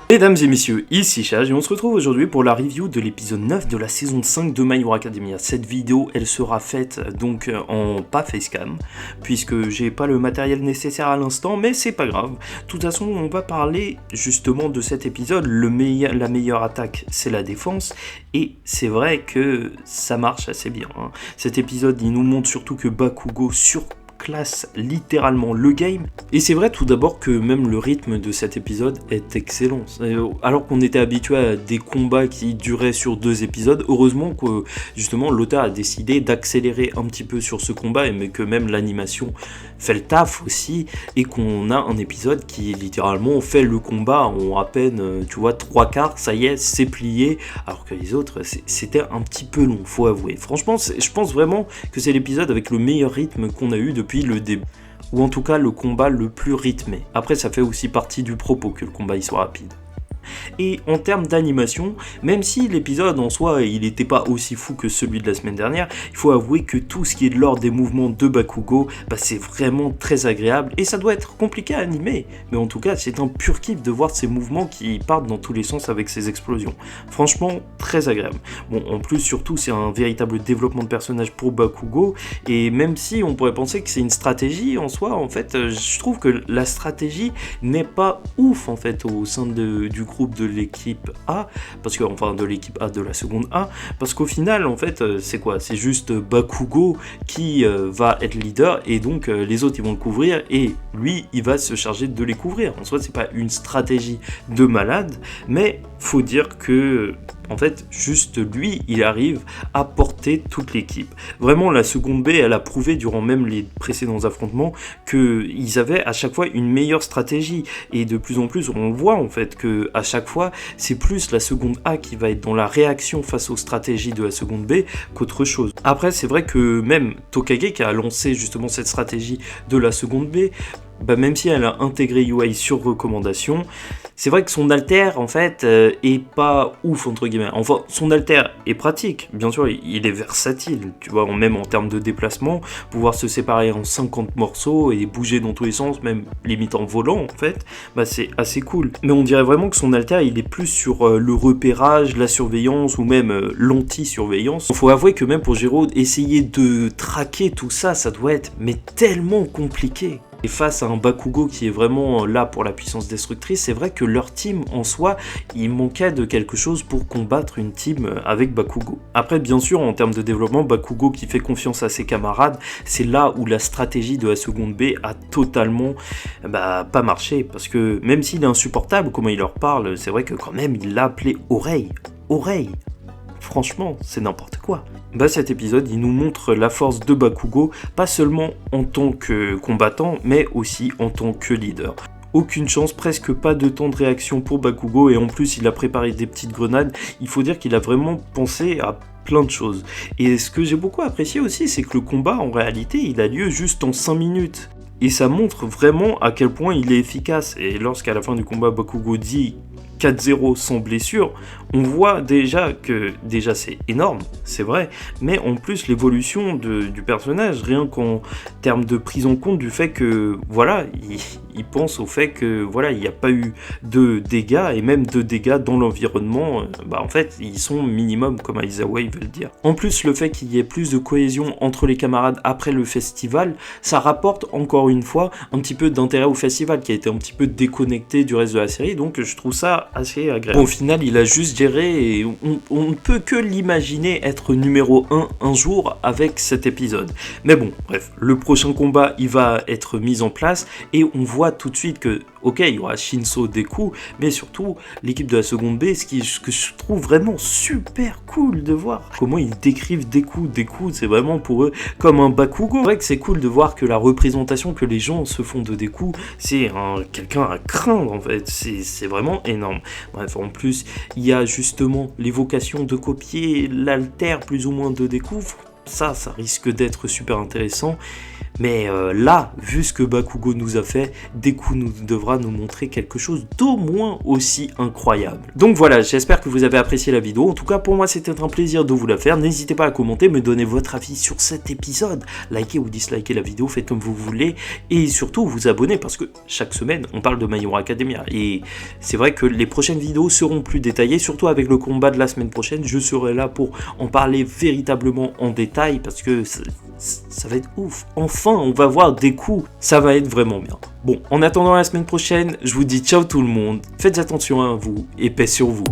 Mesdames et messieurs, ici Chage et on se retrouve aujourd'hui pour la review de l'épisode 9 de la saison 5 de My Hero Academia. Cette vidéo, elle sera faite donc en pas facecam, puisque j'ai pas le matériel nécessaire à l'instant, mais c'est pas grave. De toute façon, on va parler justement de cet épisode. La meilleure attaque, c'est la défense, et c'est vrai que ça marche assez bien. Cet épisode, il nous montre surtout que Bakugo classe littéralement le game, et c'est vrai tout d'abord que même le rythme de cet épisode est excellent. Alors qu'on était habitué à des combats qui duraient sur 2 épisodes, heureusement que justement l'auteur a décidé d'accélérer un petit peu sur ce combat, mais que même l'animation fait le taf aussi, et qu'on a un épisode qui littéralement fait le combat en à peine, tu vois, 3/4, ça y est, c'est plié, alors que les autres, c'était un petit peu long, faut avouer. Franchement, je pense vraiment que c'est l'épisode avec le meilleur rythme qu'on a eu depuis le début, ou en tout cas le combat le plus rythmé. Après, ça fait aussi partie du propos que le combat il soit rapide. Et en termes d'animation, même si l'épisode en soi il n'était pas aussi fou que celui de la semaine dernière, il faut avouer que tout ce qui est de l'ordre des mouvements de Bakugo, c'est vraiment très agréable, et ça doit être compliqué à animer, mais en tout cas c'est un pur kiff de voir ces mouvements qui partent dans tous les sens avec ces explosions. Franchement très agréable. Bon, en plus surtout c'est un véritable développement de personnage pour Bakugo, et même si on pourrait penser que c'est une stratégie en soi, en fait je trouve que la stratégie n'est pas ouf en fait au sein du groupe de l'équipe A, de l'équipe A de la seconde A, parce qu'au final en fait c'est quoi, c'est juste Bakugo qui va être leader, et donc les autres ils vont le couvrir, et lui il va se charger de les couvrir. En soi c'est pas une stratégie de malade, mais faut dire que en fait, juste lui, il arrive à porter toute l'équipe. Vraiment, la seconde B, elle a prouvé durant même les précédents affrontements qu'ils avaient à chaque fois une meilleure stratégie. Et de plus en plus, on voit en fait que à chaque fois, c'est plus la seconde A qui va être dans la réaction face aux stratégies de la seconde B qu'autre chose. Après, c'est vrai que même Tokage, qui a lancé justement cette stratégie de la seconde B, même si elle a intégré UI sur recommandation, c'est vrai que son alter en fait est pas ouf entre guillemets. Enfin, son alter est pratique, bien sûr, il est versatile, tu vois, même en termes de déplacement, pouvoir se séparer en 50 morceaux et bouger dans tous les sens, même limite en volant en fait, c'est assez cool. Mais on dirait vraiment que son alter il est plus sur le repérage, la surveillance ou même l'anti-surveillance. Il faut avouer que même pour Gero, essayer de traquer tout ça, ça doit être tellement compliqué. Et face à un Bakugo qui est vraiment là pour la puissance destructrice, c'est vrai que leur team en soi, il manquait de quelque chose pour combattre une team avec Bakugo. Après, bien sûr, en termes de développement, Bakugo qui fait confiance à ses camarades, c'est là où la stratégie de la seconde B a totalement pas marché, parce que même s'il est insupportable, comment il leur parle, c'est vrai que quand même il l'a appelé oreille. Franchement, c'est n'importe quoi. Cet épisode, il nous montre la force de Bakugo, pas seulement en tant que combattant, mais aussi en tant que leader. Aucune chance, presque pas de temps de réaction pour Bakugo, et en plus il a préparé des petites grenades. Il faut dire qu'il a vraiment pensé à plein de choses. Et ce que j'ai beaucoup apprécié aussi, c'est que le combat, en réalité, il a lieu juste en 5 minutes. Et ça montre vraiment à quel point il est efficace. Et lorsqu'à la fin du combat, Bakugo dit 4-0 sans blessure, on voit déjà que c'est énorme, c'est vrai, mais en plus l'évolution du personnage, rien qu'en termes de prise en compte du fait que voilà, il pense au fait que voilà, il n'y a pas eu de dégâts, et même de dégâts dans l'environnement, en fait ils sont minimum, comme Aizawa il veut le dire. En plus, le fait qu'il y ait plus de cohésion entre les camarades après le festival, ça rapporte encore une fois un petit peu d'intérêt au festival qui a été un petit peu déconnecté du reste de la série, donc je trouve ça assez agréable. Au final, il a juste géré, et on ne peut que l'imaginer être numéro 1 un jour avec cet épisode. Mais bon, bref, le prochain combat, il va être mis en place, et on voit tout de suite que, ok, il y aura Shinso Deku, mais surtout, l'équipe de la seconde B, ce que je trouve vraiment super cool de voir. Comment ils décrivent Deku. Deku, c'est vraiment pour eux comme un Bakugo. C'est vrai que c'est cool de voir que la représentation que les gens se font de Deku, c'est quelqu'un à craindre, en fait. C'est vraiment énorme. Bref, en plus, il y a justement l'évocation de copier l'alter plus ou moins de Deku. Ça risque d'être super intéressant. Mais là, vu ce que Bakugo nous a fait, Deku devra nous montrer quelque chose d'au moins aussi incroyable. Donc voilà, j'espère que vous avez apprécié la vidéo. En tout cas, pour moi, c'était un plaisir de vous la faire. N'hésitez pas à commenter, me donner votre avis sur cet épisode. Likez ou dislikez la vidéo, faites comme vous voulez. Et surtout, vous abonnez, parce que chaque semaine, on parle de My Hero Academia. Et c'est vrai que les prochaines vidéos seront plus détaillées, surtout avec le combat de la semaine prochaine. Je serai là pour en parler véritablement en détail, parce que ça va être ouf. Enfin, on va voir Deku, ça va être vraiment bien. Bon, en attendant la semaine prochaine, je vous dis ciao tout le monde, faites attention à vous et paix sur vous.